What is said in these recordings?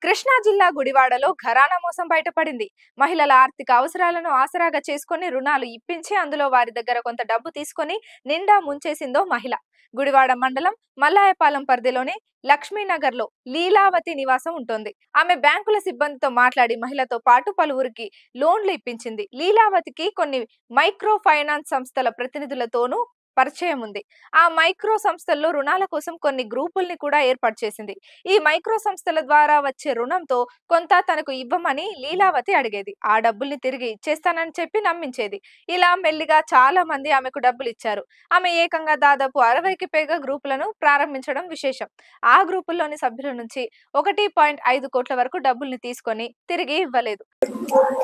కృష్ణా జిల్లా గుడివాడలో ఘరానా మోసం బయటపడింది. మహిళల ఆర్థిక అవసరాలను ఆసరాగా చేసుకుని రుణాలు ఇప్పించి అందులో వారి దగ్గర కొంత డబ్బు తీసుకొని నిండా ముంచేసిందో మహిళ. గుడివాడ మండలం మల్లాయపాలెం పరిధిలోని లక్ష్మీనగర్ లో లీలావతి నివాసం ఉంటుంది. ఆమె బ్యాంకుల సిబ్బందితో మాట్లాడి మహిళతో పాటు పలువురికి లోన్లు ఇప్పించింది. లీలావతికి కొన్ని మైక్రో ఫైనాన్స్ సంస్థల ప్రతినిధులతోనూ పరిచయం ఉంది. ఆ మైక్రో సంస్థల్లో రుణాల కోసం కొన్ని గ్రూపుల్ని కూడా ఏర్పాటు చేసింది. ఈ మైక్రో సంస్థల ద్వారా వచ్చే రుణంతో కొంత తనకు ఇవ్వమని లీలావతి అడిగేది. ఆ డబ్బుల్ని తిరిగి ఇచ్చేస్తానని చెప్పి నమ్మించేది. ఇలా మెల్లిగా చాలా మంది ఆమెకు డబ్బులు ఇచ్చారు. ఆమె ఏకంగా దాదాపు 60కి పైగా గ్రూపులను ప్రారంభించడం విశేషం. ఆ గ్రూపుల్లోని సభ్యుల నుంచి 1.5 కోట్ల వరకు డబ్బుల్ని తీసుకొని తిరిగి ఇవ్వలేదు.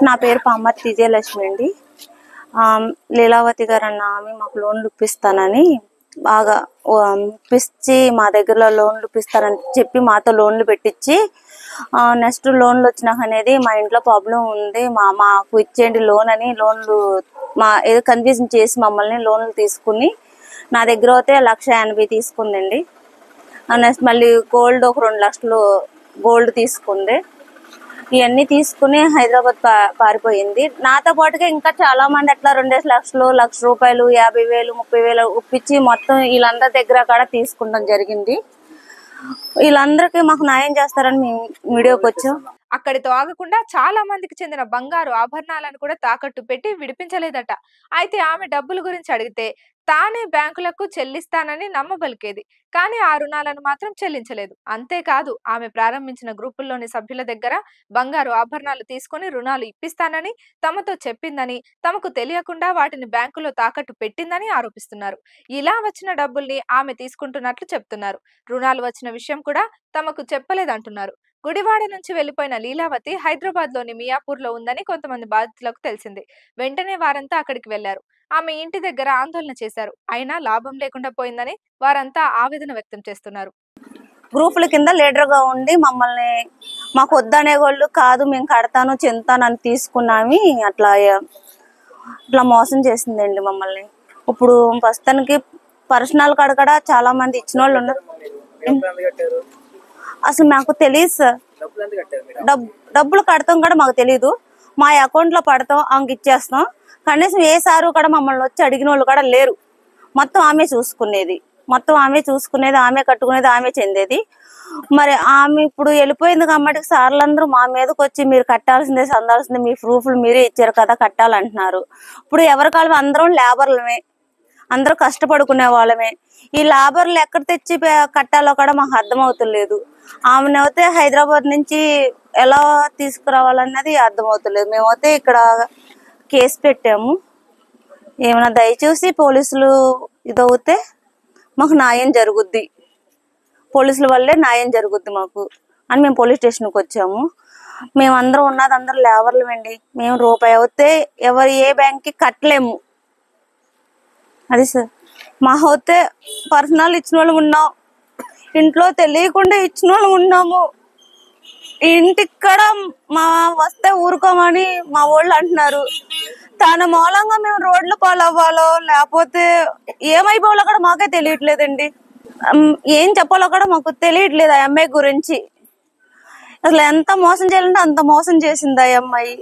నా పేరు పామర్తి విజయలక్ష్మి అండి. లీలావతి గారు అన్న ఆమె మాకు లోన్లు ఇప్పిస్తానని బాగా ఇప్పించి మా దగ్గరలో లోన్లు ఇప్పిస్తారని చెప్పి మాతో లోన్లు పెట్టించి నెక్స్ట్ లోన్లు వచ్చినాక అనేది మా ఇంట్లో ప్రాబ్లం ఉంది, మాకు ఇచ్చేయండి లోన్ అని లోన్లు ఏదో కన్ఫ్యూజన్ చేసి మమ్మల్ని లోన్లు తీసుకుని నా దగ్గర అయితే 1,80,000 తీసుకుందండి. నెక్స్ట్ మళ్ళీ గోల్డ్ ఒక 2 లక్షలు గోల్డ్ తీసుకుంది. ఇవన్నీ తీసుకుని హైదరాబాద్ పారిపోయింది. నాతో పాటుగా ఇంకా చాలా మంది అట్లా 2 లక్షలు, 1,00,000 రూపాయలు, 50,000, 30,000 ఒప్పించి మొత్తం వీళ్ళందరి దగ్గర కూడా తీసుకుంటాం జరిగింది. వీళ్ళందరికీ మాకు న్యాయం చేస్తారని మేము మీడియాకి వచ్చాం. అక్కడితో ఆగకుండా చాలా మందికి చెందిన బంగారు ఆభరణాలను కూడా తాకట్టు పెట్టి విడిపించలేదట. అయితే ఆమె డబ్బుల గురించి అడిగితే తానే బ్యాంకులకు చెల్లిస్తానని నమ్మబలికేది. కానీ ఆ రుణాలను మాత్రం చెల్లించలేదు. అంతేకాదు ఆమె ప్రారంభించిన గ్రూపుల్లోని సభ్యుల దగ్గర బంగారు ఆభరణాలు తీసుకుని రుణాలు ఇప్పిస్తానని తమతో చెప్పిందని, తమకు తెలియకుండా వాటిని బ్యాంకులో తాకట్టు పెట్టిందని ఆరోపిస్తున్నారు. ఇలా వచ్చిన డబ్బుల్ని ఆమె తీసుకుంటున్నట్లు చెప్తున్నారు. రుణాలు వచ్చిన విషయం కూడా తమకు చెప్పలేదంటున్నారు. గుడివాడ నుంచి వెళ్లిపోయిన లీలావతి హైదరాబాద్ లోని మియాపూర్ లో ఉందని కొంతమంది బాధితులకు తెలిసింది. వెంటనే వారంతా అక్కడికి వెళ్లారు. ఆమె ఇంటి దగ్గర ఆందోళన చేశారు. అయినా లాభం లేకుండా పోయిందని వారంతా ఆవేదన వ్యక్తం చేస్తున్నారు. గ్రూపుల కింద లీడర్ గా ఉండి మమ్మల్ని మాకు వద్దనే వాళ్ళు కాదు, మేము కడతాను చెందుతానని తీసుకున్నామి అట్లా మోసం చేసిందండి మమ్మల్ని. ఇప్పుడు ప్రస్తుతానికి పర్సనల్ కాడ కూడా చాలా మంది ఇచ్చిన వాళ్ళు ఉన్నారు. అసలు మాకు తెలియదు సార్, డబ్బులు కడతాం కూడా మాకు తెలీదు. మా అకౌంట్ లో పడతాం, ఆమెకి ఇచ్చేస్తాం. కనీసం ఏ సారు కూడా మమ్మల్ని వచ్చి అడిగిన వాళ్ళు కూడా లేరు. మొత్తం ఆమె చూసుకునేది, ఆమె కట్టుకునేది, ఆమె చెందేది. మరి ఆమె ఇప్పుడు వెళ్ళిపోయింది కాబట్టి సార్లందరూ మా మీదకి వచ్చి మీరు కట్టాల్సిందే, సందాల్సిందే, మీ ప్రూఫ్లు మీరే ఇచ్చారు కదా కట్టాలంటున్నారు. ఇప్పుడు ఎవరికాలం అందరం లేబర్లమే, అందరూ కష్టపడుకునే వాళ్ళమే. ఈ లేబర్లు ఎక్కడ తెచ్చి కట్టాలో కూడా మాకు అర్థమవుతలేదు. ఆమెనైతే హైదరాబాద్ నుంచి ఎలా తీసుకురావాలన్నది అర్థమవుతలేదు. మేమైతే ఇక్కడ కేసు పెట్టాము. ఏమైనా దయచేసి పోలీసులు ఇదవుతే మాకు న్యాయం జరుగుద్ది, పోలీసుల వల్లే న్యాయం జరుగుద్ది మాకు అని మేము పోలీస్ స్టేషన్కి వచ్చాము. మేమందరం ఉన్నది అందరూ లేబర్లమండి. మేము రూపాయి అవుతే ఎవరు ఏ బ్యాంక్కి కట్టలేము. అది సార్, మా అయితే పర్సనల్ ఇచ్చిన వాళ్ళు ఉన్నాం, ఇంట్లో తెలియకుండా ఇచ్చిన వాళ్ళు ఉన్నాము. ఇంటికి కూడా మా వస్తే ఊరుకోమని మా వాళ్ళు అంటున్నారు. తన మూలంగా మేము రోడ్లు పాలవ్వాలో లేకపోతే ఏమైపోవాలో కూడా మాకే తెలియట్లేదండి. ఏం చెప్పాలో కూడా మాకు తెలియట్లేదు ఆ అమ్మాయి గురించి. అసలు ఎంత మోసం చేయాలంటే అంత మోసం చేసింది ఆ అమ్మాయి.